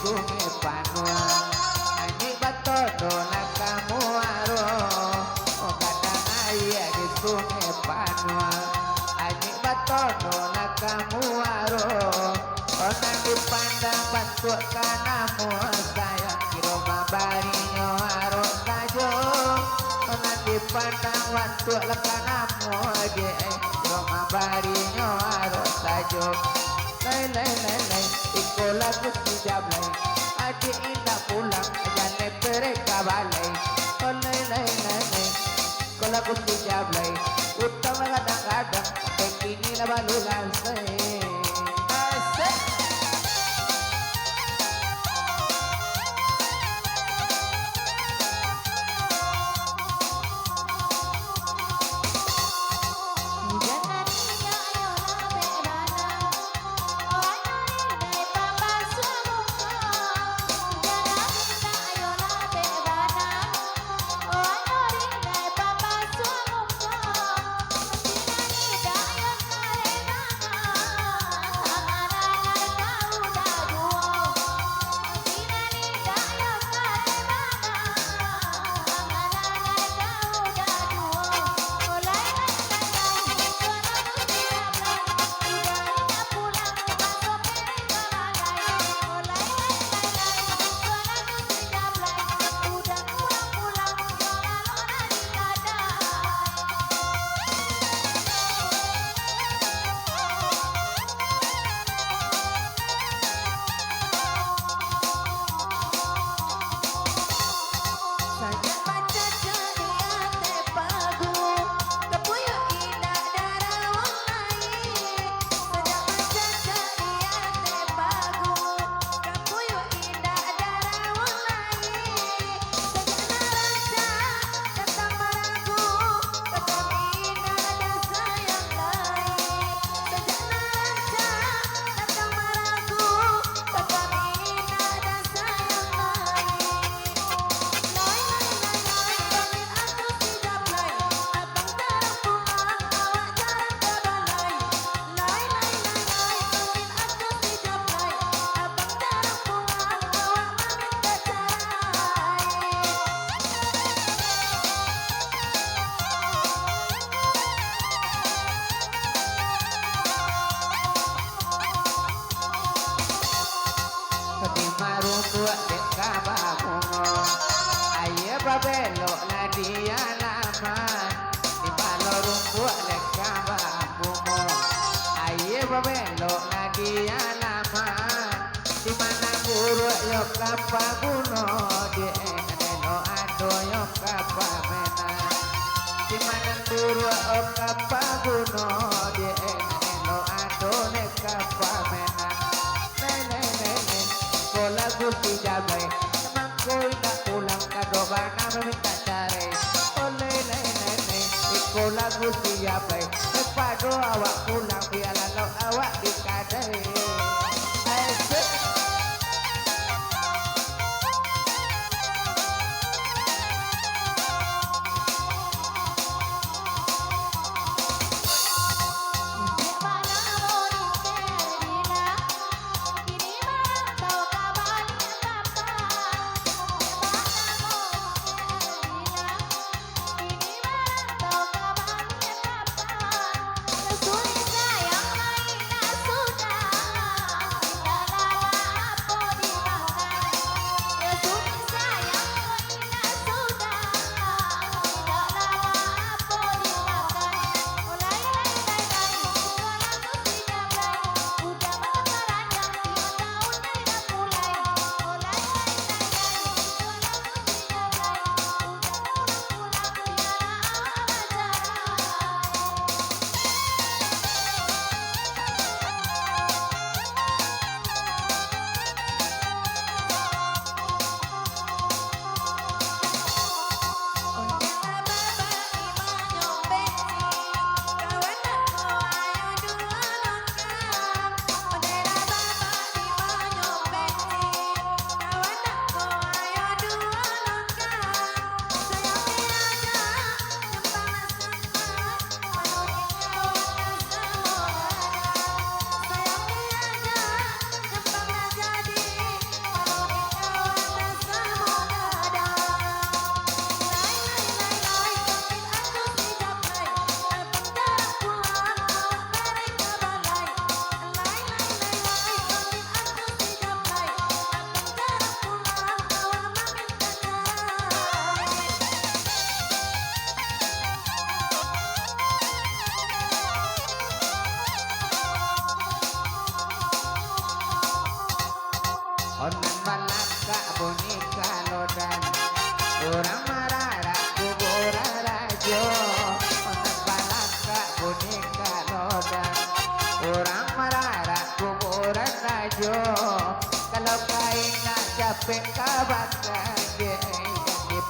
sungai panua ani batodo nakamuaro oh kadang ayah di sungai panua ani batodo nakamuaro oh nanti pandang bantu kanamu sayang kiro mabarinyo aro sajo oh nanti pandang bantu lekanamu je kiro mabarinyo aro sajo lay lay lay lay iko lagu si jablay adik indah pulang jane mereka balai oh lay lay lay lay iko lagu si jablay utang kadang-kadang begini lah balu lansai asik buat deka babungo aye babelo nadia lama di balo rumput deka babungo aye babelo nadia lama di mana guru yo kapa buno di enelo ado yo kapa mena di mana guru yo kapa buno di enelo ado ne kapa mena lagu si jablay teman koi tak pulang kado bana meminta cari oleh lele iko lagu si jablay sepado awak pulang biar lalu awak dikadai asik Sulit sayang main sudah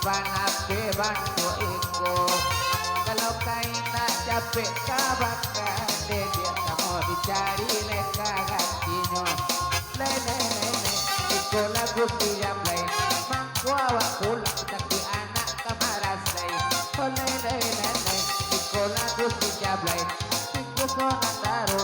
panape bantu iko kalau kaina capek kabakan dia kamu dicari leka gantinya lele iko lagu tiap lain mangkuawa pulang tapi anak kamarasai oh lele iko lagu tiap lain iko sonataro